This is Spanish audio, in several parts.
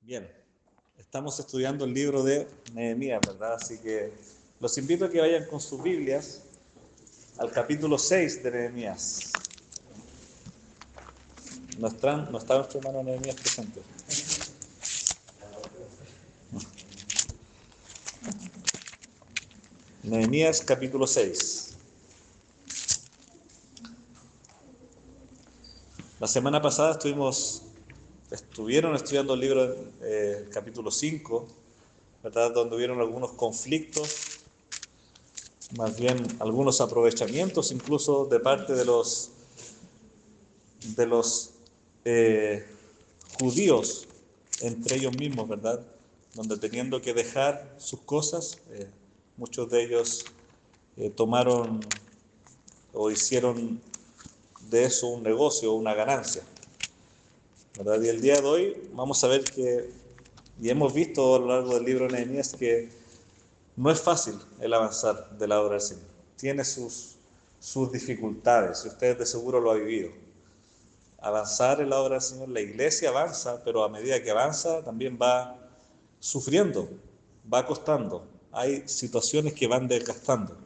Bien, estamos estudiando el libro de Nehemías, ¿verdad? Así que los invito a que vayan con sus Biblias al capítulo 6 de Nehemías. No está nuestro hermano Nehemías presente. Nehemías capítulo 6. La semana pasada estuvieron estudiando el libro capítulo 5, ¿verdad? Donde hubieron algunos conflictos, más bien algunos aprovechamientos incluso de parte de los judíos entre ellos mismos, ¿verdad? Donde teniendo que dejar sus cosas, muchos de ellos tomaron o hicieron de eso un negocio, una ganancia, ¿verdad? Y el día de hoy vamos a ver y hemos visto a lo largo del libro de Nehemías, que no es fácil el avanzar de la obra del Señor. Tiene sus dificultades, y usted de seguro lo ha vivido. Avanzar en la obra del Señor, la iglesia avanza, pero a medida que avanza también va sufriendo, va costando. Hay situaciones que van desgastando.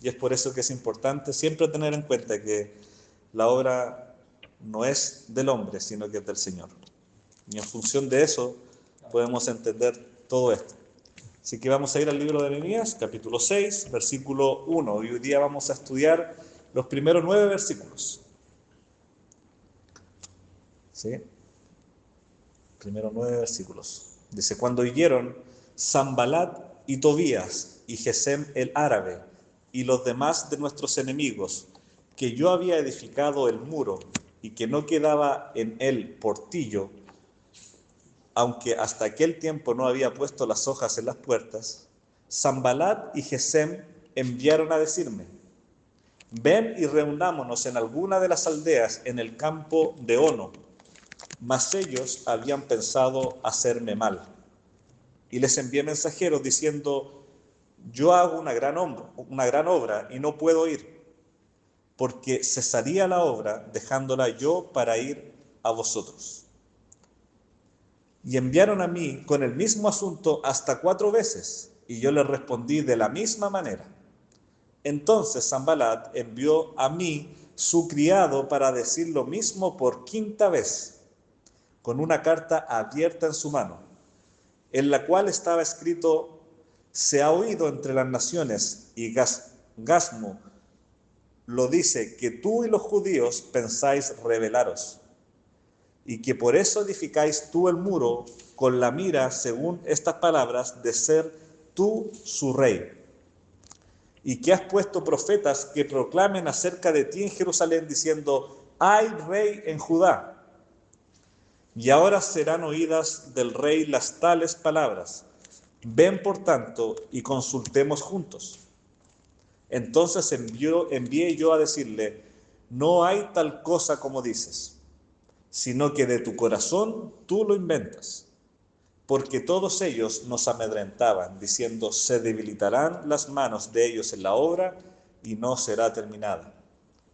Y es por eso que es importante siempre tener en cuenta que la obra no es del hombre, sino que es del Señor. Y en función de eso podemos entender todo esto. Así que vamos a ir al libro de Nehemías, capítulo 6, versículo 1. Y hoy día vamos a estudiar los primeros 9 versículos. ¿Sí? Primeros 9 versículos. Dice: cuando oyeron Sanbalat y Tobías y Gesem el árabe y los demás de nuestros enemigos, que yo había edificado el muro y que no quedaba en él portillo, aunque hasta aquel tiempo no había puesto las hojas en las puertas, Sanbalat y Gesem enviaron a decirme: ven y reunámonos en alguna de las aldeas en el campo de Ono. Mas ellos habían pensado hacerme mal. Y les envié mensajeros diciendo: yo hago una gran obra y no puedo ir, porque cesaría la obra dejándola yo para ir a vosotros. Y enviaron a mí con el mismo asunto hasta 4 veces, y yo les respondí de la misma manera. Entonces Sanbalat envió a mí su criado para decir lo mismo por 5ª vez, con una carta abierta en su mano, en la cual estaba escrito: se ha oído entre las naciones, y Gasmo lo dice, que tú y los judíos pensáis rebelaros, y que por eso edificáis tú el muro con la mira, según estas palabras, de ser tú su rey, y que has puesto profetas que proclamen acerca de ti en Jerusalén, diciendo: hay rey en Judá. Y ahora serán oídas del rey las tales palabras: ven por tanto y consultemos juntos. Entonces envié yo a decirle: no hay tal cosa como dices, sino que de tu corazón tú lo inventas. Porque todos ellos nos amedrentaban, diciendo: se debilitarán las manos de ellos en la obra y no será terminada.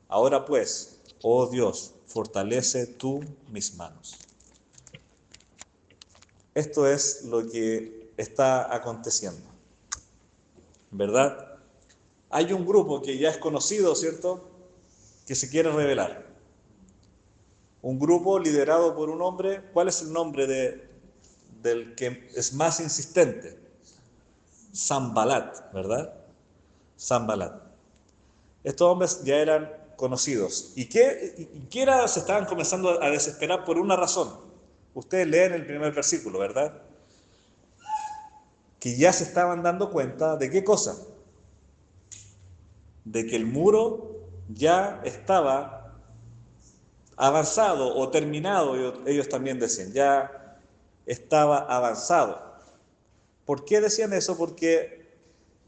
Ahora pues, oh Dios, fortalece tú mis manos. Esto es lo que está aconteciendo, ¿verdad? Hay un grupo que ya es conocido, ¿cierto?, que se quiere rebelar. Un grupo liderado por un hombre. ¿Cuál es el nombre del que es más insistente? Sanbalat, ¿verdad? Sanbalat. Estos hombres ya eran conocidos. ¿Y qué era? Se estaban comenzando a desesperar por una razón. Ustedes leen el primer versículo, ¿verdad? Que ya se estaban dando cuenta de qué cosa. De que el muro ya estaba avanzado o terminado, ellos también decían, ya estaba avanzado. ¿Por qué decían eso? Porque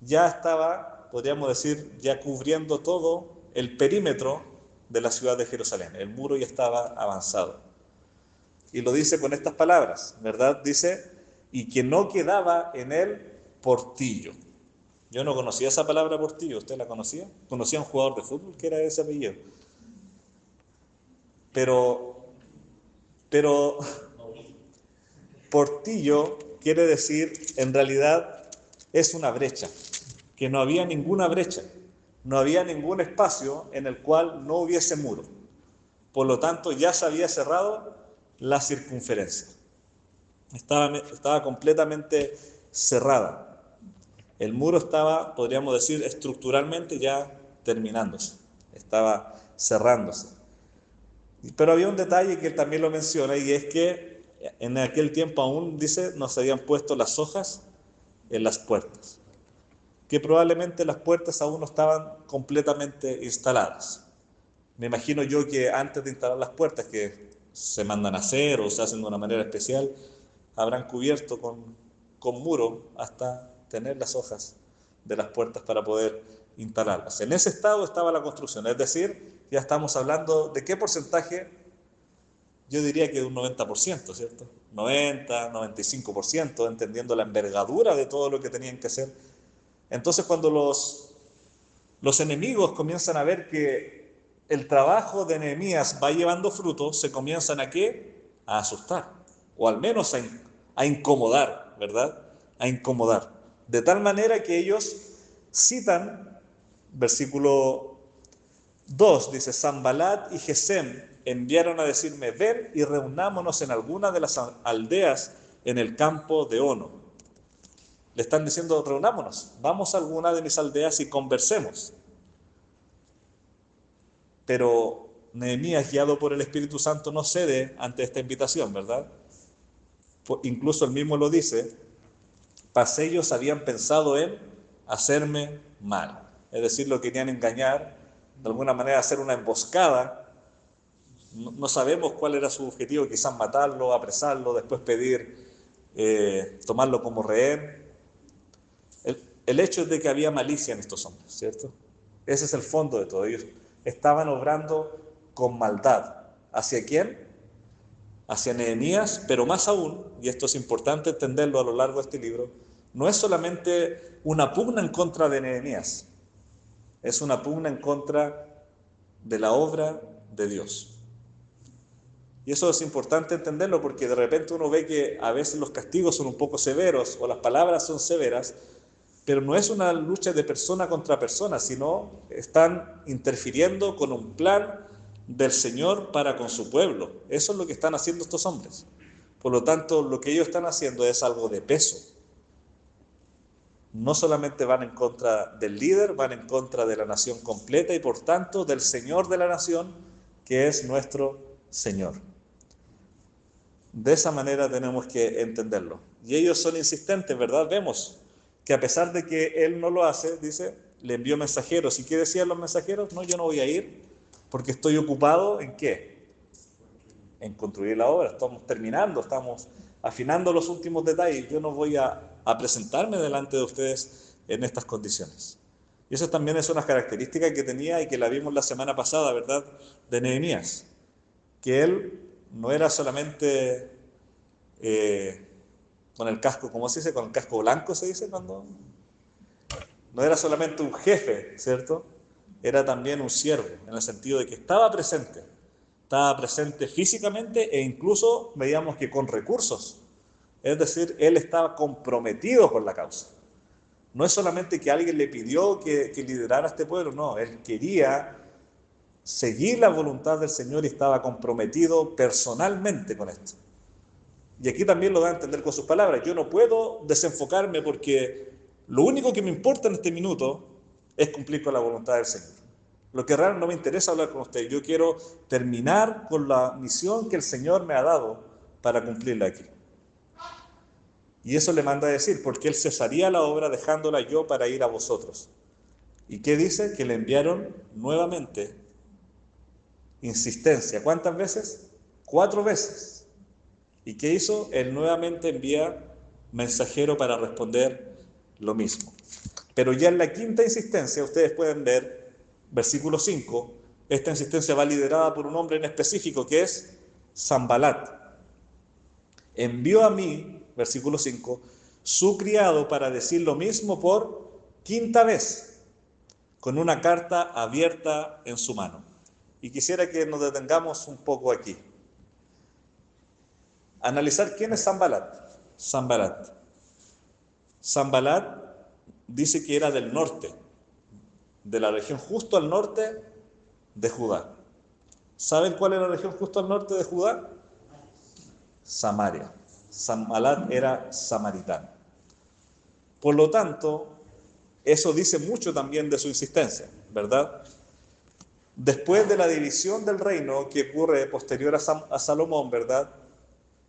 ya estaba, podríamos decir, ya cubriendo todo el perímetro de la ciudad de Jerusalén. El muro ya estaba avanzado. Y lo dice con estas palabras, ¿verdad? Dice: y que no quedaba en él portillo. Yo no conocía esa palabra portillo. ¿Usted la conocía? ¿Conocía a un jugador de fútbol que era ese apellido? Pero portillo quiere decir, en realidad, es una brecha, que no había ninguna brecha, no había ningún espacio en el cual no hubiese muro. Por lo tanto, ya se había cerrado la circunferencia. Estaba completamente cerrada. El muro estaba, podríamos decir, estructuralmente ya terminándose, estaba cerrándose. Pero había un detalle que él también lo menciona, y es que en aquel tiempo aún, dice, no se habían puesto las hojas en las puertas, que probablemente las puertas aún no estaban completamente instaladas. Me imagino yo que antes de instalar las puertas, que se mandan a hacer o se hacen de una manera especial, habrán cubierto con muro hasta tener las hojas de las puertas para poder instalarlas. En ese estado estaba la construcción, es decir, ya estamos hablando de qué porcentaje. Yo diría que de un 90%, ¿cierto? 90, 95%, entendiendo la envergadura de todo lo que tenían que hacer. Entonces, cuando los enemigos comienzan a ver que el trabajo de Nehemías va llevando fruto, se comienzan ¿a qué? A asustar, o al menos a incomodar, ¿verdad? A incomodar. De tal manera que ellos citan, versículo 2, dice, Sanbalat y Gesem enviaron a decirme, ven y reunámonos en alguna de las aldeas en el campo de Ono. Le están diciendo, reunámonos, vamos a alguna de mis aldeas y conversemos. Pero Nehemías, guiado por el Espíritu Santo, no cede ante esta invitación, ¿verdad? Incluso él mismo lo dice, mas ellos habían pensado en hacerme mal. Es decir, lo querían engañar, de alguna manera hacer una emboscada. No sabemos cuál era su objetivo, quizás matarlo, apresarlo, después pedir tomarlo como rehén. El hecho es de que había malicia en estos hombres, ¿cierto? Ese es el fondo de todo. Ellos estaban obrando con maldad. ¿Hacia quién? Hacia Nehemías, pero más aún, y esto es importante entenderlo a lo largo de este libro, no es solamente una pugna en contra de Nehemías, es una pugna en contra de la obra de Dios. Y eso es importante entenderlo porque de repente uno ve que a veces los castigos son un poco severos o las palabras son severas, pero no es una lucha de persona contra persona, sino están interfiriendo con un plan del Señor para con su pueblo. Eso es lo que están haciendo estos hombres. Por lo tanto, lo que ellos están haciendo es algo de peso. No solamente van en contra del líder, van en contra de la nación completa y por tanto del Señor de la nación, que es nuestro Señor. De esa manera tenemos que entenderlo. Y ellos son insistentes, ¿verdad? Vemos que a pesar de que él no lo hace, dice, le envió mensajeros. ¿Y qué decían los mensajeros? No, yo no voy a ir porque estoy ocupado ¿en qué? En construir la obra. Estamos terminando, estamos afinando los últimos detalles. Yo no voy a presentarme delante de ustedes en estas condiciones. Y eso también es una característica que tenía y que la vimos la semana pasada, ¿verdad? De Nehemías. Que él no era solamente con el casco, ¿cómo se dice? Con el casco blanco se dice cuando... No era solamente un jefe, ¿cierto? Era también un siervo, en el sentido de que estaba presente físicamente e incluso veíamos que con recursos. Es decir, él estaba comprometido con la causa. No es solamente que alguien le pidió que liderara a este pueblo, no, él quería seguir la voluntad del Señor y estaba comprometido personalmente con esto. Y aquí también lo da a entender con sus palabras. Yo no puedo desenfocarme porque lo único que me importa en este minuto es cumplir con la voluntad del Señor. Lo que realmente no me interesa hablar con usted. Yo quiero terminar con la misión que el Señor me ha dado para cumplirla aquí. Y eso le manda a decir, porque él cesaría la obra dejándola yo para ir a vosotros. ¿Y qué dice? Que le enviaron nuevamente insistencia. ¿Cuántas veces? 4 veces. ¿Y qué hizo? Él nuevamente envía mensajero para responder lo mismo. Pero ya en la quinta insistencia, ustedes pueden ver, versículo 5, esta insistencia va liderada por un hombre en específico que es Sanbalat. Envió a mí, versículo 5, su criado para decir lo mismo por quinta vez, con una carta abierta en su mano. Y quisiera que nos detengamos un poco aquí. Analizar quién es Sanbalat. Sanbalat. Sanbalat dice que era del norte, de la región justo al norte de Judá. ¿Saben cuál es la región justo al norte de Judá? Samaria. Sanbalat era samaritano. Por lo tanto, eso dice mucho también de su insistencia, ¿verdad? Después de la división del reino que ocurre posterior a Salomón, ¿verdad?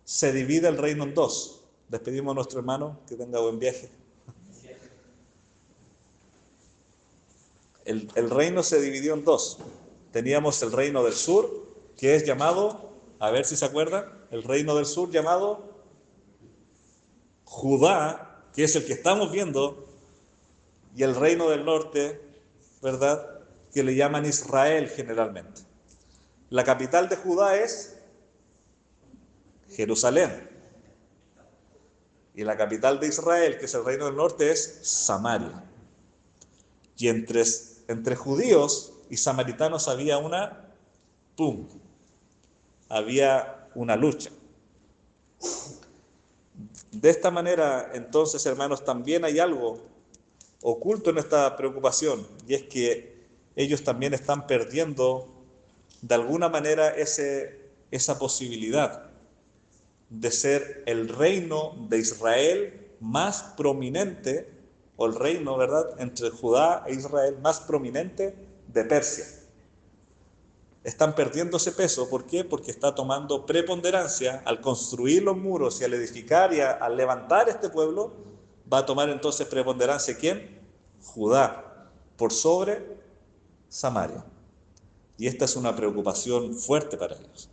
Se divide el reino en dos. Despedimos a nuestro hermano, que tenga buen viaje. El reino se dividió en dos. Teníamos el reino del sur, que es llamado, a ver si se acuerdan, el reino del sur llamado Judá, que es el que estamos viendo, y el reino del norte, ¿verdad?, que le llaman Israel generalmente. La capital de Judá es Jerusalén. Y la capital de Israel, que es el reino del norte, es Samaria. Y entre judíos y samaritanos había había una lucha. De esta manera, entonces, hermanos, también hay algo oculto en esta preocupación, y es que ellos también están perdiendo de alguna manera esa posibilidad de ser el reino de Israel más prominente, o el reino, ¿verdad?, entre Judá e Israel más prominente de Persia. Están perdiendo ese peso. ¿Por qué? Porque está tomando preponderancia al construir los muros y al edificar y al levantar este pueblo. Va a tomar entonces preponderancia ¿quién? Judá, por sobre Samaria. Y esta es una preocupación fuerte para ellos.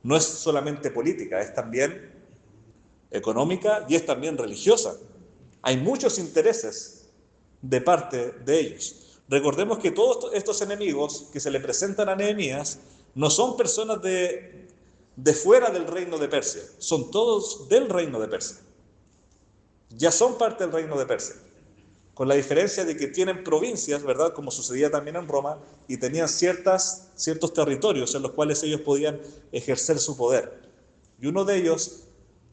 No es solamente política, es también económica y es también religiosa. Hay muchos intereses de parte de ellos. Recordemos que todos estos enemigos que se le presentan a Nehemías no son personas de fuera del reino de Persia, son todos del reino de Persia. Ya son parte del reino de Persia, con la diferencia de que tienen provincias, ¿verdad?, como sucedía también en Roma, y tenían ciertos territorios en los cuales ellos podían ejercer su poder. Y uno de ellos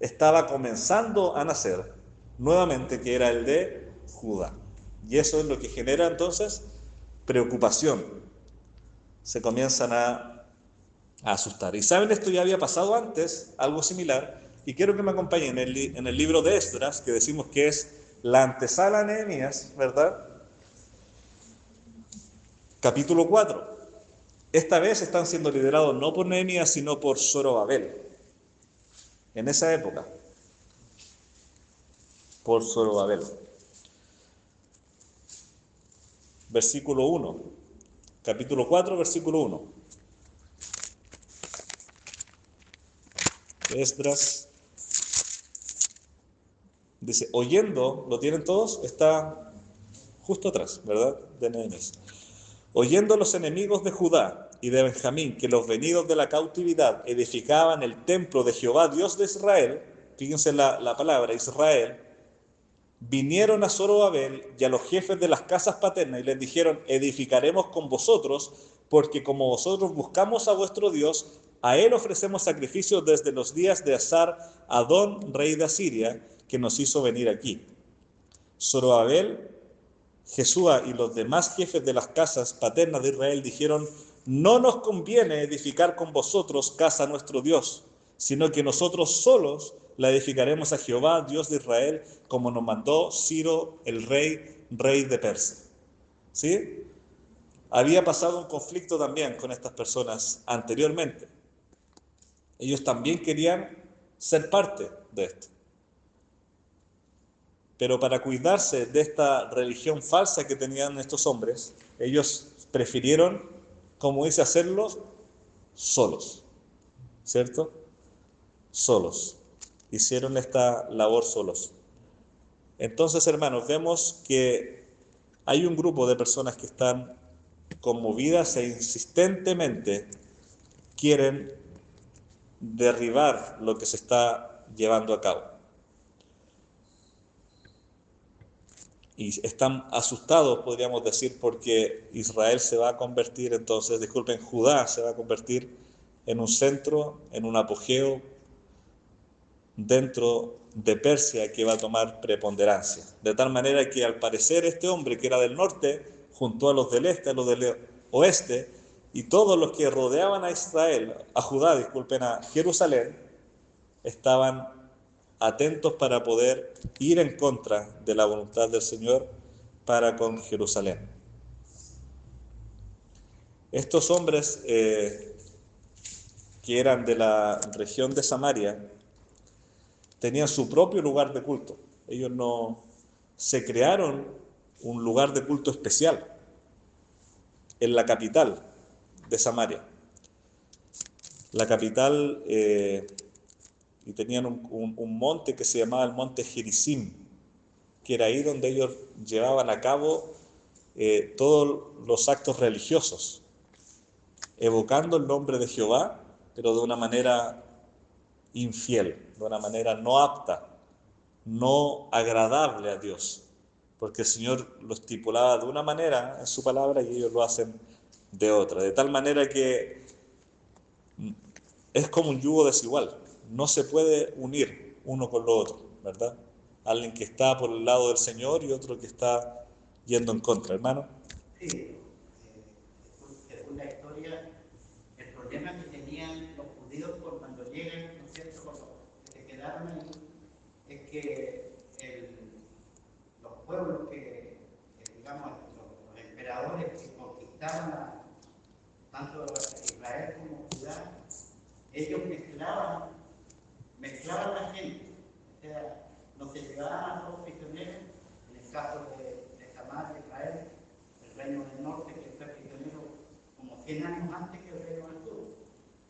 estaba comenzando a nacer nuevamente, que era el de Judá. Y eso es lo que genera entonces preocupación. Se comienzan a asustar. Y saben, esto ya había pasado antes, algo similar, y quiero que me acompañen en el libro de Esdras, que decimos que es la antesala a Nehemías, ¿verdad? Capítulo 4. Esta vez están siendo liderados no por Nehemías, sino por Zorobabel. En esa época, por Zorobabel. Versículo 1. Capítulo 4, versículo 1. Esdras dice, oyendo, ¿lo tienen todos? Está justo atrás, ¿verdad? De Nehemías. Oyendo los enemigos de Judá y de Benjamín que los venidos de la cautividad edificaban el templo de Jehová, Dios de Israel, fíjense la palabra, Israel, vinieron a Zorobabel y a los jefes de las casas paternas y les dijeron, edificaremos con vosotros, porque como vosotros buscamos a vuestro Dios, a él ofrecemos sacrificios desde los días de Asar-Adón, rey de Asiria, que nos hizo venir aquí. Zorobabel, Jesúa y los demás jefes de las casas paternas de Israel dijeron, no nos conviene edificar con vosotros casa a nuestro Dios, sino que nosotros solos la edificaremos a Jehová, Dios de Israel, como nos mandó Ciro, el rey de Persia. ¿Sí? Había pasado un conflicto también con estas personas anteriormente. Ellos también querían ser parte de esto. Pero para cuidarse de esta religión falsa que tenían estos hombres, ellos prefirieron, como dice, hacerlo solos. ¿Cierto? Solos. Hicieron esta labor solos. Entonces, hermanos, vemos que hay un grupo de personas que están conmovidas e insistentemente quieren derribar lo que se está llevando a cabo. Y están asustados, podríamos decir, porque Israel se va a convertir entonces, Judá se va a convertir en un centro, en un apogeo dentro de Persia que va a tomar preponderancia. De tal manera que al parecer este hombre que era del norte, juntó a los del este, a los del oeste, y todos los que rodeaban a Israel, a Judá, disculpen, a Jerusalén, estaban atentos para poder ir en contra de la voluntad del Señor para con Jerusalén. Estos hombres que eran de la región de Samaria tenían su propio lugar de culto. Ellos no se crearon un lugar de culto especial en la capital de Samaria. La capital, y tenían un monte que se llamaba el monte Gerizim, que era ahí donde ellos llevaban a cabo todos los actos religiosos, evocando el nombre de Jehová, pero de una manera infiel, de una manera no apta, no agradable a Dios, porque el Señor lo estipulaba de una manera en su palabra y ellos lo hacen de otra, de tal manera que es como un yugo desigual, no se puede unir uno con lo otro, ¿verdad? Alguien que está por el lado del Señor y otro que está yendo en contra, hermano. Sí, según la historia, el problema que tenían los judíos cuando llegan, ¿no es cierto?, con los que se quedaron ahí, es que los pueblos digamos, los emperadores que conquistaban tanto Israel como Judá, ellos mezclaban la gente, o sea, no se llevaban a los prisioneros, en el caso de Samaria, Israel, el reino del norte, que fue prisionero como 100 años antes que el reino del sur.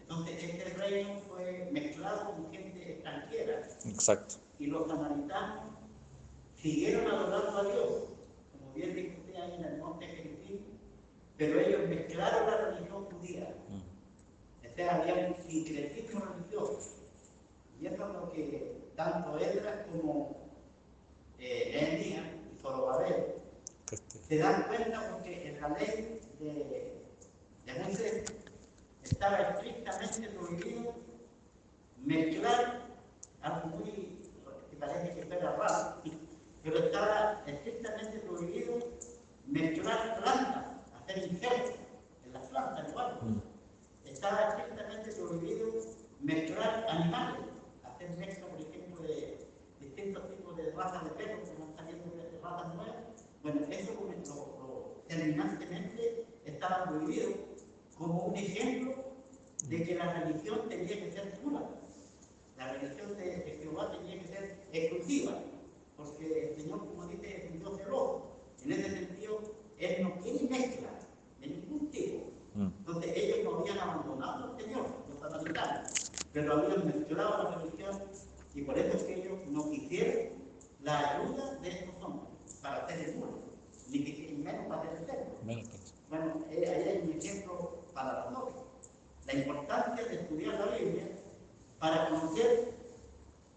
Entonces, este reino fue mezclado con gente extranjera. Exacto. Y los samaritanos siguieron adorando a Dios, como bien dijo usted ahí en el monte Gerizim, pero ellos mezclaron la religión judía. O sea, había un sincretismo religioso. Y eso es lo que tanto Esdras como Nehemías y Zorobabel se dan cuenta, porque en la ley de Moisés estaba estrictamente prohibido mezclar algo muy, que parece que fuera raro, pero estaba estrictamente prohibido mezclar plantas, hacer injertos en las plantas igual. Estaba estrictamente prohibido mezclar animales, hacer mezcla, por ejemplo, de distintos tipos de razas de perros que van saliendo de razas nuevas. Bueno, eso terminantemente estaba prohibido, como un ejemplo de que la religión tenía que ser pura. La religión de Jehová tenía que ser exclusiva, porque el Señor, como dice, es un Dios celoso. En ese sentido, Él no quiere mezcla de ningún tipo. Entonces, ellos no habían abandonado al Señor, los samaritanos, pero habían mezclado la religión, y por eso es que ellos no quisieron la ayuda de estos hombres para hacer el muro, ni menos para hacer el templo. Bueno, ahí hay un ejemplo para nosotros. La importancia de estudiar la Biblia para conocer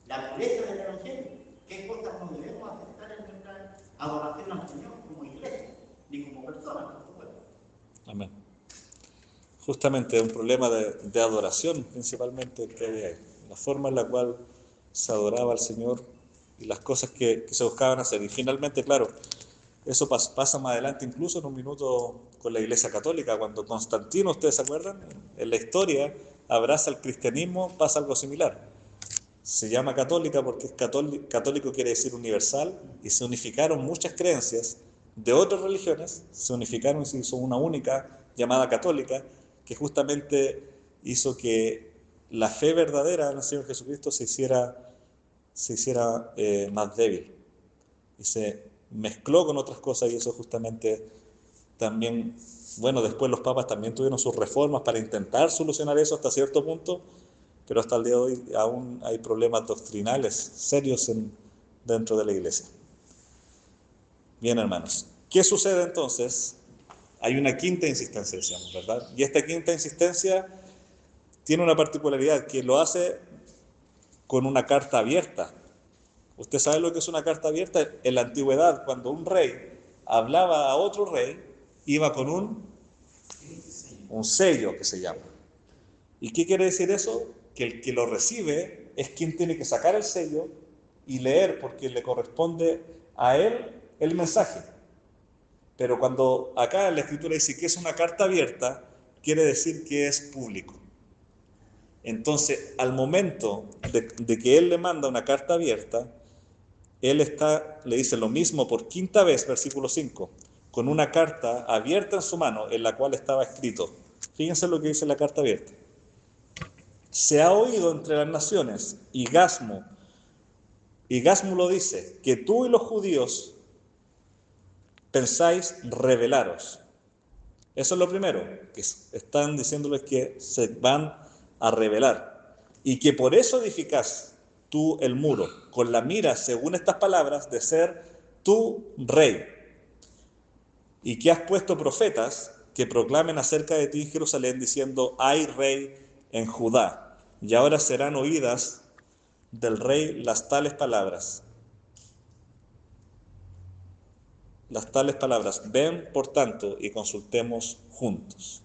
la pureza del Evangelio, qué cosas no debemos aceptar en nuestra adoración al Señor como iglesia, ni como personas, por supuesto. Amén. Justamente un problema de adoración principalmente que había ahí, la forma en la cual se adoraba al Señor y las cosas que se buscaban hacer. Y finalmente, claro, eso pasa más adelante, incluso en un minuto con la Iglesia Católica, cuando Constantino, ¿ustedes se acuerdan? En la historia abraza el cristianismo, pasa algo similar. Se llama católica porque es católico quiere decir universal, y se unificaron muchas creencias de otras religiones, se unificaron y se hizo una única llamada católica, que justamente hizo que la fe verdadera en el Señor Jesucristo se hiciera más débil y se mezcló con otras cosas, y eso justamente también, bueno, después los papas también tuvieron sus reformas para intentar solucionar eso hasta cierto punto, pero hasta el día de hoy aún hay problemas doctrinales serios dentro de la iglesia. Bien, hermanos, ¿qué sucede entonces? Hay una quinta insistencia, decíamos, ¿verdad? Y esta quinta insistencia tiene una particularidad, que lo hace con una carta abierta. ¿Usted sabe lo que es una carta abierta? En la antigüedad, cuando un rey hablaba a otro rey, iba con un sello que se llama. ¿Y qué quiere decir eso? que el que lo recibe es quien tiene que sacar el sello y leer, porque le corresponde a él el mensaje. Pero cuando acá la Escritura dice que es una carta abierta, quiere decir que es público. Entonces, al momento de que él le manda una carta abierta, él le dice lo mismo por quinta vez, versículo 5, con una carta abierta en su mano en la cual estaba escrito. Fíjense lo que dice la carta abierta. Se ha oído entre las naciones, y Gasmo lo dice, que tú y los judíos pensáis rebelaros. Eso es lo primero, que están diciéndoles que se van a rebelar y que por eso edificas tú el muro, con la mira, según estas palabras, de ser tú rey, y que has puesto profetas que proclamen acerca de ti, Jerusalén, diciendo, hay rey en Judá, y ahora serán oídas del rey las tales palabras. Ven, por tanto, y consultemos juntos.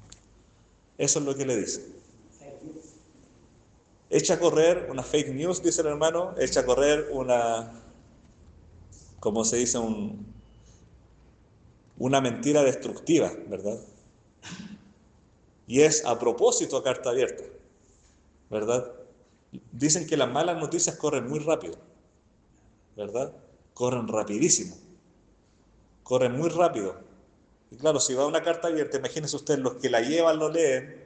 Eso es lo que le dice. Echa a correr una fake news, dice el hermano, echa a correr como se dice, una mentira destructiva, ¿verdad? Y es a propósito a carta abierta, ¿verdad? Dicen que las malas noticias corren muy rápido, ¿verdad? Corren rapidísimo, corren muy rápido. Y claro, si va una carta abierta, imagínense ustedes, los que la llevan, lo leen,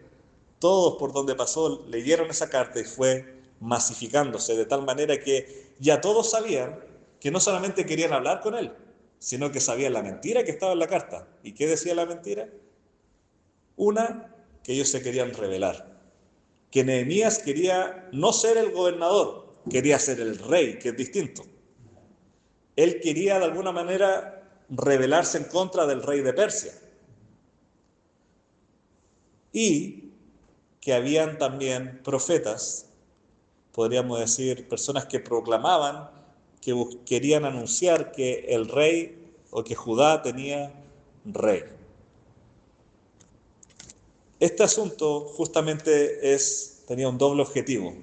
todos por donde pasó leyeron esa carta y fue masificándose de tal manera que ya todos sabían que no solamente querían hablar con él, sino que sabían la mentira que estaba en la carta. ¿Y qué decía la mentira? Una, que ellos se querían rebelar, que Nehemías quería no ser el gobernador, quería ser el rey, que es distinto. Él quería de alguna manera rebelarse en contra del rey de Persia. Y que habían también profetas, podríamos decir, personas que proclamaban, que querían anunciar que el rey o que Judá tenía rey. Este asunto justamente tenía un doble objetivo,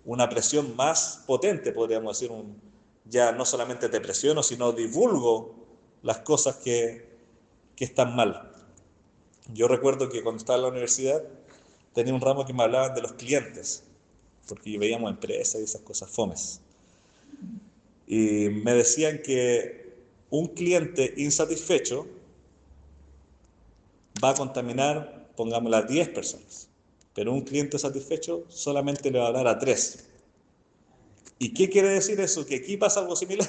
una presión más potente, podríamos decir, ya no solamente te presiono, sino divulgo las cosas que están mal. Yo recuerdo que cuando estaba en la universidad tenía un ramo que me hablaban de los clientes, porque veíamos empresas y esas cosas fomes. Y me decían que un cliente insatisfecho va a contaminar, pongámoslo, a 10 personas, pero un cliente satisfecho solamente le va a hablar a 3. ¿Y qué quiere decir eso? Que aquí pasa algo similar.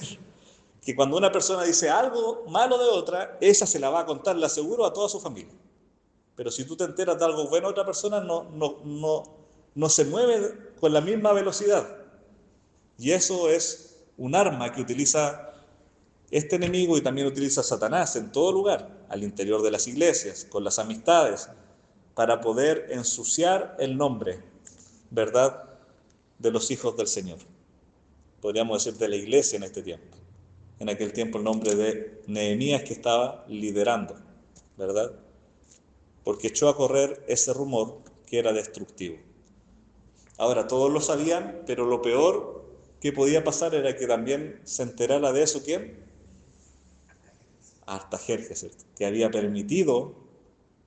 Que cuando una persona dice algo malo de otra, esa se la va a contar, le aseguro, a toda su familia. Pero si tú te enteras de algo bueno de otra persona, no se mueve con la misma velocidad. Y eso es un arma que utiliza este enemigo y también utiliza Satanás en todo lugar, al interior de las iglesias, con las amistades, para poder ensuciar el nombre, ¿verdad?, de los hijos del Señor. Podríamos decir de la iglesia en este tiempo. En aquel tiempo el nombre de Nehemías, que estaba liderando, ¿verdad? Porque echó a correr ese rumor que era destructivo. Ahora, todos lo sabían, pero lo peor que podía pasar era que también se enterara de eso, ¿quién? Artajerjes, ¿cierto?, que había permitido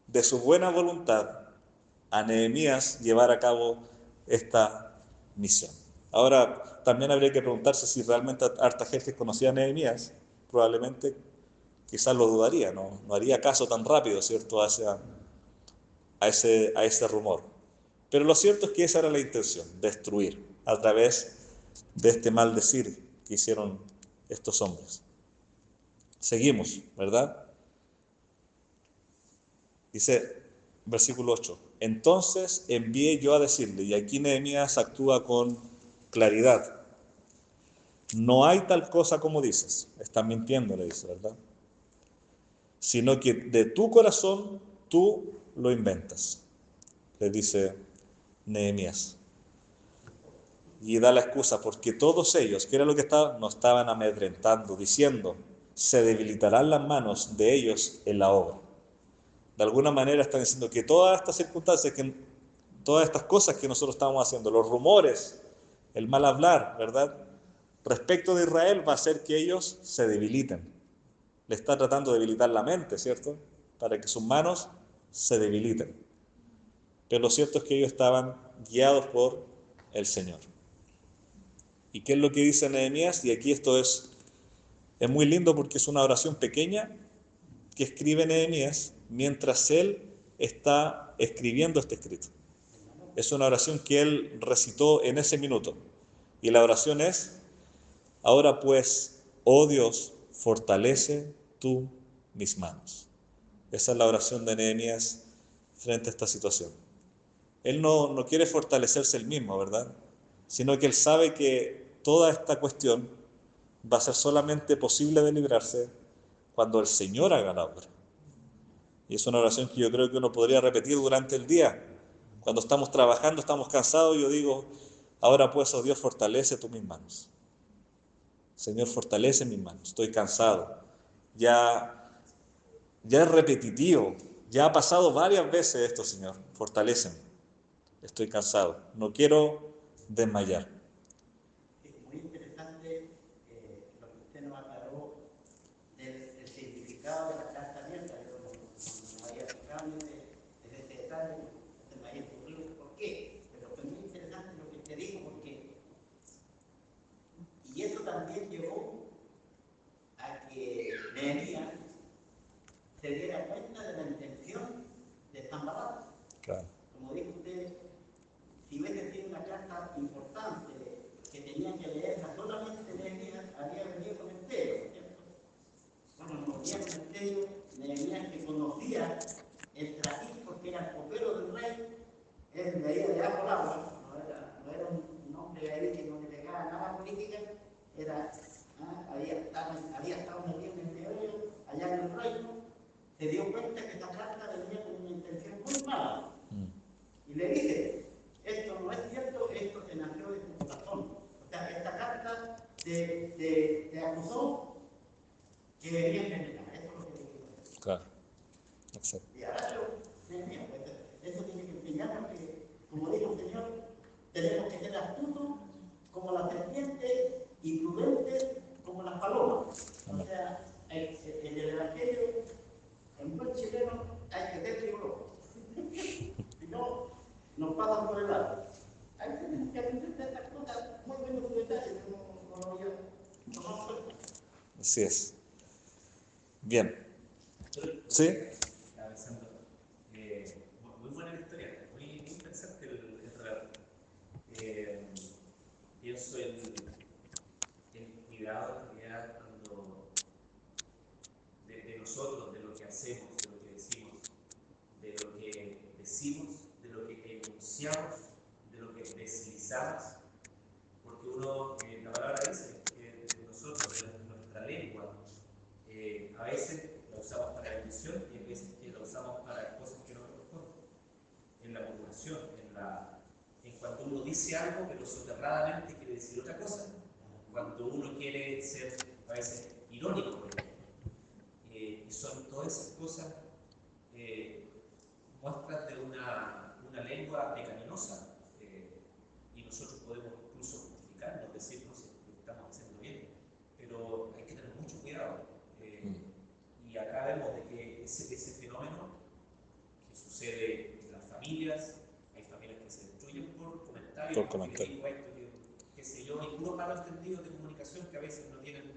de su buena voluntad a Nehemías llevar a cabo esta misión. Ahora, también habría que preguntarse si realmente Artajerjes conocía a Nehemías. Probablemente, quizás lo dudaría, no haría caso tan rápido, ¿cierto?, a ese rumor. Pero lo cierto es que esa era la intención, destruir a través de este maldecir que hicieron estos hombres. Seguimos, ¿verdad? Dice, versículo 8, entonces envié yo a decirle, y aquí Nehemías actúa con claridad, no hay tal cosa como dices, estás mintiendo, le dice, ¿verdad?, sino que de tu corazón tú lo inventas, le dice Nehemías. Y da la excusa, porque todos ellos, ¿qué era lo que estaban? No estaban amedrentando, diciendo, se debilitarán las manos de ellos en la obra. De alguna manera están diciendo que todas estas circunstancias que todas estas cosas que nosotros estamos haciendo, los rumores, el mal hablar, ¿verdad? Respecto de Israel va a hacer que ellos se debiliten. Le está tratando de debilitar la mente, ¿cierto? Para que sus manos se debiliten. Pero lo cierto es que ellos estaban guiados por el Señor. ¿Y qué es lo que dice Nehemías? Y aquí esto es muy lindo porque es una oración pequeña que escribe Nehemías mientras él está escribiendo este escrito. Es una oración que él recitó en ese minuto. Y la oración es: ahora pues, oh Dios, fortalece tú mis manos. Esa es la oración de Nehemías frente a esta situación. Él no quiere fortalecerse él mismo, ¿verdad? Sino que él sabe que toda esta cuestión va a ser solamente posible de librarse cuando el Señor haga la obra. Y es una oración que yo creo que uno podría repetir durante el día. Cuando estamos trabajando, estamos cansados, yo digo: ahora pues, oh Dios, fortalece tú mis manos. Señor, fortalece mis manos. Estoy cansado. Ya es repetitivo. Ya ha pasado varias veces esto, Señor. Fortaléceme. Estoy cansado. No quiero desmayar. Es muy interesante lo que usted nos aclaró del significado de la carta abierta. Yo no había fijado en ese detalle, se me había ocurrido por qué, pero fue muy interesante lo que usted dijo, porque y eso también llevó a que Nehemías se diera cuenta de la intención de Sanballat. Claro. Como dijo usted, si hubiese sido una carta importante que tenía que leerla solamente Nehemías, había venido con el sello, ¿cierto? Bueno, no venía con el sello, Nehemías, que conocía el trajín porque era el copero del rey, él leía de abajo al agua, no era un hombre ahí que no le pegaba nada política, había estado metido en el meollo allá en el reino, se dio cuenta que esta carta venía con una intención muy mala. Y le dice: esto no es cierto, esto te nació de tu corazón. O sea, esta carta te acusó que venía envenenada. Eso es lo que te quiero decir. Claro. Exacto. Y ahora eso tiene que enseñarnos que, como dijo el Señor, tenemos que ser astutos como la serpiente y prudentes como las palomas. O sea, en el Evangelio, en buen chileno, hay que ser riguroso. Si no, nos pasan por el lado. Ahí tenemos que aprender de estas cosas muy buenos detalles que no lo había tomado cuenta. Así es. Bien. ¿Sí? Muy buena la historia, muy interesante el relato. Pienso en cuidado en realidad de nosotros, de lo que hacemos, de lo que decimos, de lo que enunciamos, de lo que deslizamos, porque la palabra dice que nosotros, nuestra lengua, a veces la usamos para bendición y a veces que la usamos para cosas que no corresponden. En la murmuración, en cuando uno dice algo pero soterradamente quiere decir otra cosa, cuando uno quiere ser a veces irónico, por ejemplo. Y son todas esas cosas muestras de una lengua pecaminosa, y nosotros podemos incluso justificarnos, decirnos que estamos haciendo bien, pero hay que tener mucho cuidado. Y acá vemos de que ese fenómeno que sucede en las familias, hay familias que se destruyen por comentarios, que digo esto, qué sé yo, y puros malos entendidos de comunicación que a veces no tienen,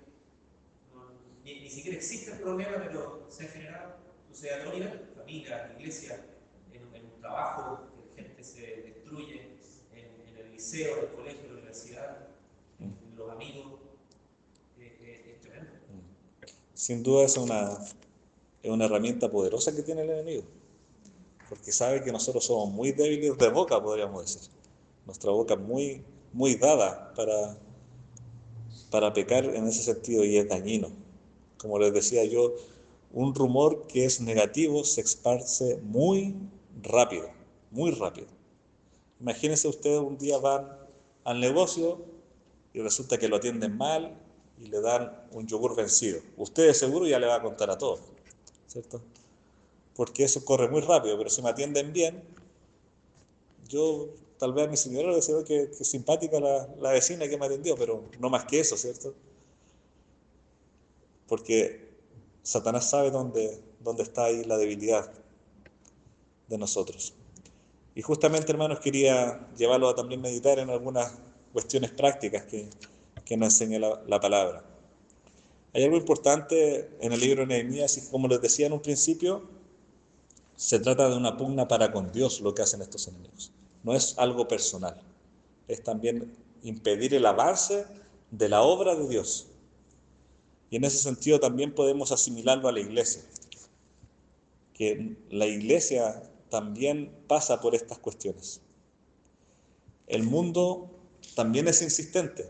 ni siquiera existe el problema, pero se ha generado, sucede a todo nivel, familia, iglesia, en un trabajo, que gente se destruye, en el liceo, en el colegio, en la universidad, en los amigos, es tremendo. Sin duda es una herramienta poderosa que tiene el enemigo, porque sabe que nosotros somos muy débiles de boca, podríamos decir. Nuestra boca es muy dada para pecar en ese sentido, y es dañino. Como les decía yo, un rumor que es negativo se esparce muy rápido, muy rápido. Imagínense ustedes, un día van al negocio y resulta que lo atienden mal y le dan un yogur vencido. Usted de seguro ya le va a contar a todos, ¿cierto? Porque eso corre muy rápido, pero si me atienden bien, Yo, tal vez a mi señora le decía que simpática la vecina que me atendió, pero no más que eso, ¿cierto? Porque Satanás sabe dónde está ahí la debilidad de nosotros. Y justamente, hermanos, quería llevarlo a también meditar en algunas cuestiones prácticas que nos enseña la palabra. Hay algo importante en el libro de Nehemías y como les decía en un principio, se trata de una pugna para con Dios lo que hacen estos enemigos. No es algo personal, es también impedir el avance de la obra de Dios. Y en ese sentido también podemos asimilarlo a la iglesia, que la iglesia también pasa por estas cuestiones. El mundo también es insistente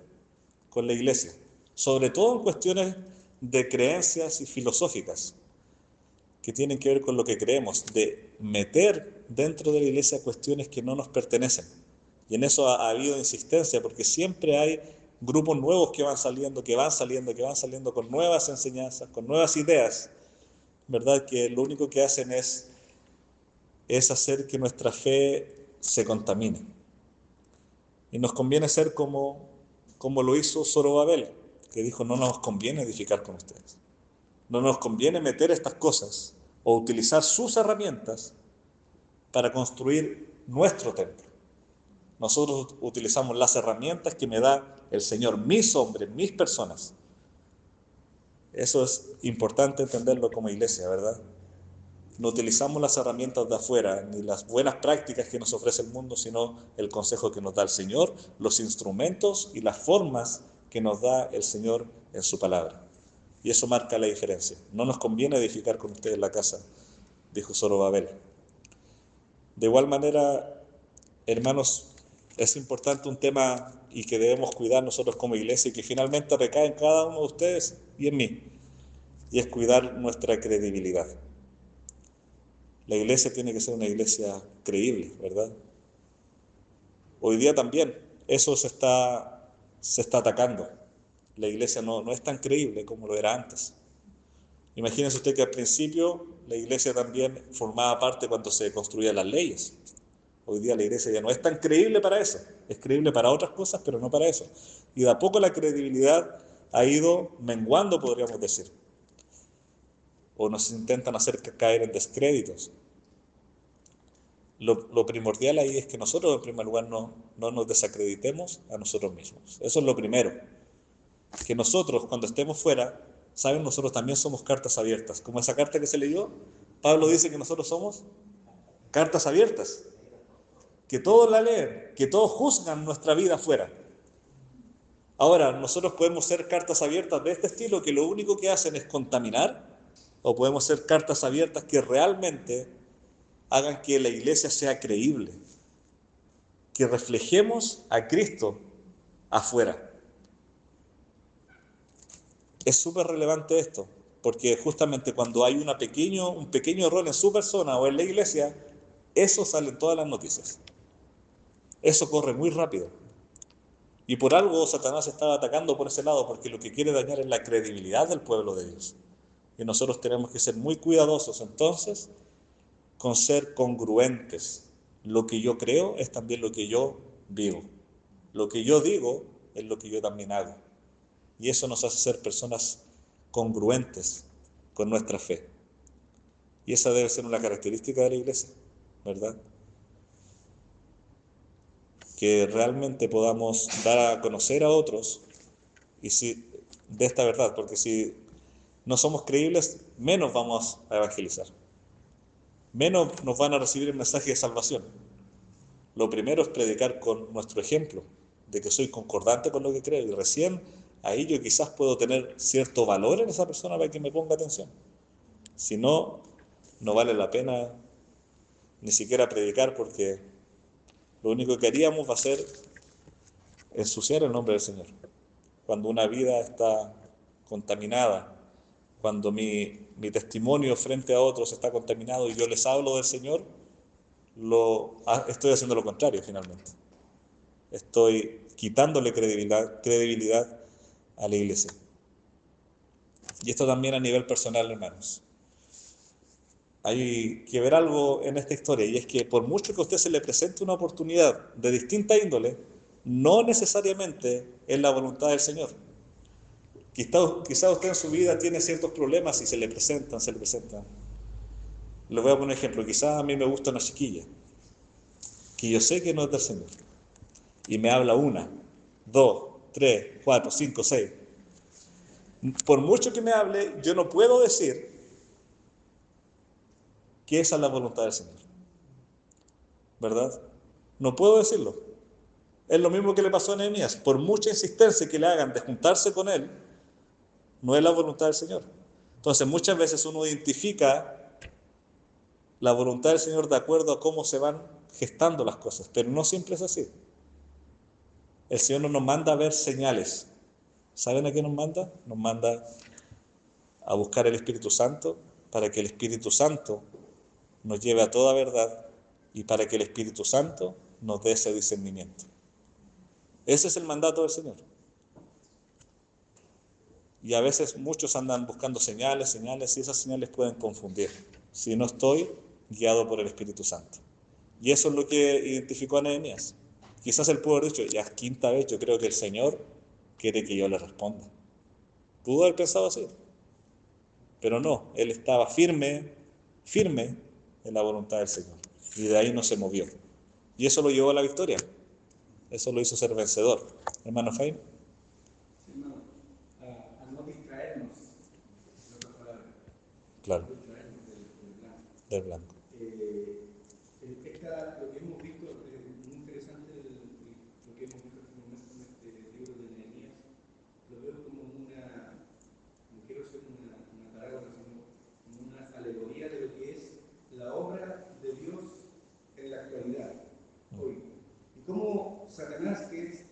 con la iglesia, sobre todo en cuestiones de creencias y filosóficas que tienen que ver con lo que creemos, de meter dentro de la iglesia cuestiones que no nos pertenecen. Y en eso ha habido insistencia, porque siempre hay grupos nuevos que van saliendo con nuevas enseñanzas, con nuevas ideas, ¿verdad? Que lo único que hacen es hacer que nuestra fe se contamine. Y nos conviene ser como lo hizo Zorobabel, que dijo, no nos conviene edificar con ustedes. No nos conviene meter estas cosas o utilizar sus herramientas para construir nuestro templo. Nosotros utilizamos las herramientas que me da el Señor, mis hombres, mis personas. Eso es importante entenderlo como iglesia, ¿verdad? No utilizamos las herramientas de afuera, ni las buenas prácticas que nos ofrece el mundo, sino el consejo que nos da el Señor, los instrumentos y las formas que nos da el Señor en su palabra. Y eso marca la diferencia. No nos conviene edificar con ustedes la casa, dijo Zorobabel. De igual manera, hermanos, es importante un tema y que debemos cuidar nosotros como iglesia y que finalmente recae en cada uno de ustedes y en mí, y es cuidar nuestra credibilidad. La iglesia tiene que ser una iglesia creíble, ¿verdad? Hoy día también eso se está atacando. La iglesia no es tan creíble como lo era antes. Imagínense usted que al principio la iglesia también formaba parte cuando se construían las leyes. Hoy día la iglesia ya no es tan creíble para eso. Es creíble para otras cosas, pero no para eso. Y de a poco la credibilidad ha ido menguando, podríamos decir. O nos intentan hacer caer en descréditos. Lo primordial ahí es que nosotros, en primer lugar, no nos desacreditemos a nosotros mismos. Eso es lo primero. Que nosotros, cuando estemos fuera, saben, nosotros también somos cartas abiertas. Como esa carta que se leyó, Pablo dice que nosotros somos cartas abiertas. Que todos la leen, que todos juzgan nuestra vida afuera. Ahora, nosotros podemos ser cartas abiertas de este estilo que lo único que hacen es contaminar, o podemos ser cartas abiertas que realmente hagan que la iglesia sea creíble, que reflejemos a Cristo afuera. Es súper relevante esto, porque justamente cuando hay un pequeño error en su persona o en la iglesia, eso sale en todas las noticias. Eso corre muy rápido. Y por algo Satanás estaba atacando por ese lado, porque lo que quiere dañar es la credibilidad del pueblo de Dios. Y nosotros tenemos que ser muy cuidadosos entonces con ser congruentes. Lo que yo creo es también lo que yo vivo. Lo que yo digo es lo que yo también hago. Y eso nos hace ser personas congruentes con nuestra fe. Y esa debe ser una característica de la iglesia, ¿verdad? Que realmente podamos dar a conocer a otros de esta verdad, porque si no somos creíbles, menos vamos a evangelizar. Menos nos van a recibir el mensaje de salvación. Lo primero es predicar con nuestro ejemplo, de que soy concordante con lo que creo, y recién ahí yo quizás puedo tener cierto valor en esa persona para que me ponga atención. Si no, no vale la pena ni siquiera predicar, porque lo único que haríamos va a ser ensuciar el nombre del Señor. Cuando una vida está contaminada, cuando mi testimonio frente a otros está contaminado y yo les hablo del Señor, estoy haciendo lo contrario finalmente. Estoy quitándole credibilidad a la iglesia. Y esto también a nivel personal, hermanos. hay que ver algo en esta historia, y es que por mucho que a usted se le presente una oportunidad de distinta índole, no necesariamente es la voluntad del Señor. Quizá usted en su vida tiene ciertos problemas y se le presentan. Les voy a poner un ejemplo. Quizá a mí me gusta una chiquilla, que yo sé que no es del Señor, y me habla 1, 2, 3, 4, 5, 6. Por mucho que me hable, yo no puedo decir que esa es la voluntad del Señor, ¿verdad? No puedo decirlo. Es lo mismo que le pasó a Nehemías. Por mucha insistencia que le hagan de juntarse con él, no es la voluntad del Señor. Entonces, muchas veces uno identifica la voluntad del Señor de acuerdo a cómo se van gestando las cosas, pero no siempre es así. El Señor no nos manda a ver señales. ¿Saben a qué nos manda? Nos manda a buscar el Espíritu Santo, para que el Espíritu Santo nos lleve a toda verdad y para que el Espíritu Santo nos dé ese discernimiento. Ese es el mandato del Señor. Y a veces muchos andan buscando señales, y esas señales pueden confundir si no estoy guiado por el Espíritu Santo. Y eso es lo que identificó a Nehemías. Quizás él pudo haber dicho, ya es quinta vez, yo creo que el Señor quiere que yo le responda. Pudo haber pensado así, pero no, él estaba firme en la voluntad del Señor. Y de ahí no se movió. Y eso lo llevó a la victoria. Eso lo hizo ser vencedor. Hermano Jaime. Sí, hermano, a no distraernos, en otras palabras, Claro, no distraernos del plan. del blanco. Lo que hemos visto es muy interesante, lo que hemos visto hasta el momento en este libro de Nehemías. Lo veo como no quiero ser una parábola, sino como una alegoría de lo que es la obra de Dios en la actualidad, hoy. Y cómo Satanás, que es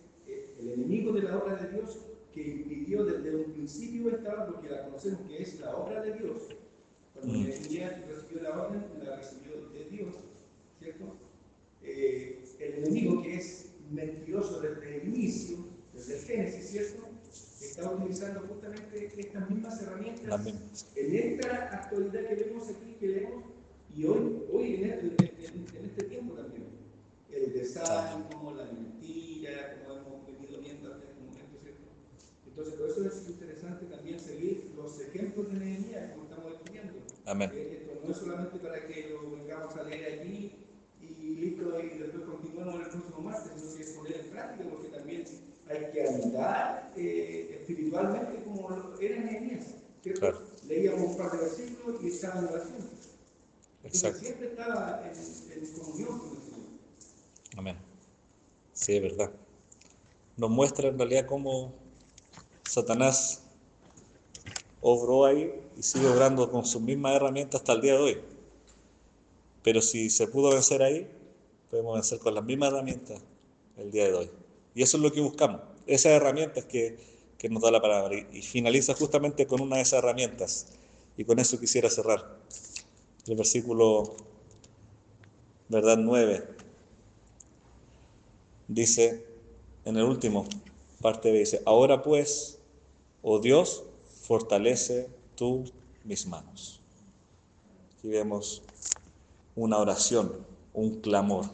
el enemigo de la obra de Dios, que impidió desde un principio estaba, porque la conocemos que es la obra de Dios. Cuando Nehemías recibió la orden, la recibió de Dios, ¿cierto? El enemigo, que es mentiroso desde el inicio, desde el Génesis, ¿cierto? Está utilizando justamente estas mismas herramientas en esta actualidad que vemos aquí, que leemos, y hoy en este tiempo también. El desánimo, la mentira, como hemos venido viendo hasta este momento, ¿cierto? Entonces, por eso es interesante también seguir los ejemplos de Nehemías, como estamos estudiando. Amén. Esto no es solamente para que lo vengamos a leer allí y listo, y después continuamos el próximo martes, sino que es poner en práctica, porque también hay que andar espiritualmente como era Nehemías, ¿cierto? Claro. Leíamos un par de versículos y estaba en oración. Entonces, Exacto. siempre estaba en comunión con el Señor. Amén. Sí, es verdad. Nos muestra en realidad cómo Satanás obró ahí y sigue obrando con sus mismas herramientas hasta el día de hoy. Pero si se pudo vencer ahí, podemos vencer con las mismas herramientas el día de hoy. Y eso es lo que buscamos, esas herramientas que nos da la palabra. Y finaliza justamente con una de esas herramientas. Y con eso quisiera cerrar. El versículo, ¿verdad? 9. Dice, en el último parte dice, ahora pues, oh Dios, fortalece tú mis manos. Aquí vemos una oración, un clamor.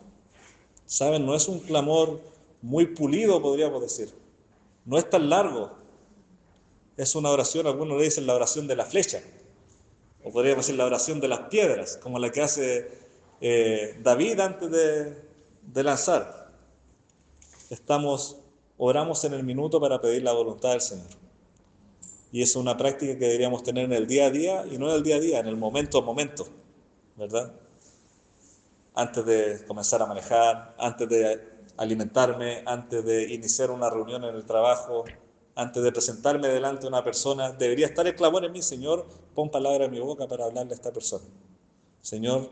¿Saben? No es un clamor muy pulido, podríamos decir. No es tan largo. Es una oración, algunos le dicen la oración de la flecha. O podríamos decir la oración de las piedras, como la que hace David antes de lanzar. Oramos en el minuto para pedir la voluntad del Señor. Y es una práctica que deberíamos tener en el día a día, y no en el día a día, en el momento a momento, ¿verdad? Antes de comenzar a manejar, antes de alimentarme, antes de iniciar una reunión en el trabajo, antes de presentarme delante de una persona, debería estar el clamor en mí: Señor, pon palabra en mi boca para hablarle a esta persona. Señor,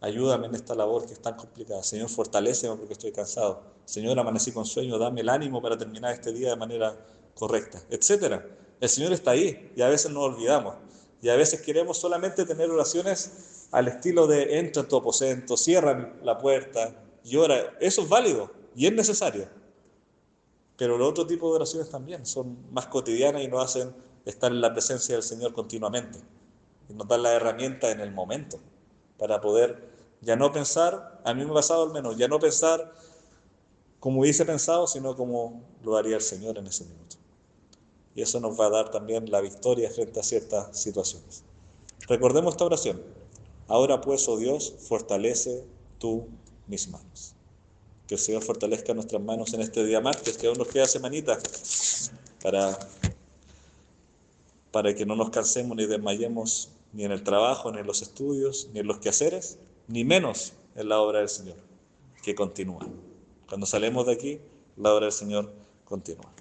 ayúdame en esta labor que es tan complicada. Señor, fortaléceme porque estoy cansado. Señor, amanecí con sueño, dame el ánimo para terminar este día de manera correcta, etcétera. El Señor está ahí y a veces nos olvidamos. Y a veces queremos solamente tener oraciones al estilo de entra en tu aposento, cierra la puerta y ora. Eso es válido y es necesario. Pero los otros tipos de oraciones también son más cotidianas y nos hacen estar en la presencia del Señor continuamente. Y nos dan la herramienta en el momento. para poder ya no pensar, a mí me ha pasado al menos, ya no pensar como hubiese pensado, sino como lo haría el Señor en ese minuto. Y eso nos va a dar también la victoria frente a ciertas situaciones. Recordemos esta oración. Ahora pues, oh Dios, fortalece tú mis manos. Que el Señor fortalezca nuestras manos en este día martes, que aún nos queda semanita, para que no nos cansemos ni desmayemos ni en el trabajo, ni en los estudios, ni en los quehaceres, ni menos en la obra del Señor, que continúa. Cuando salimos de aquí, la obra del Señor continúa.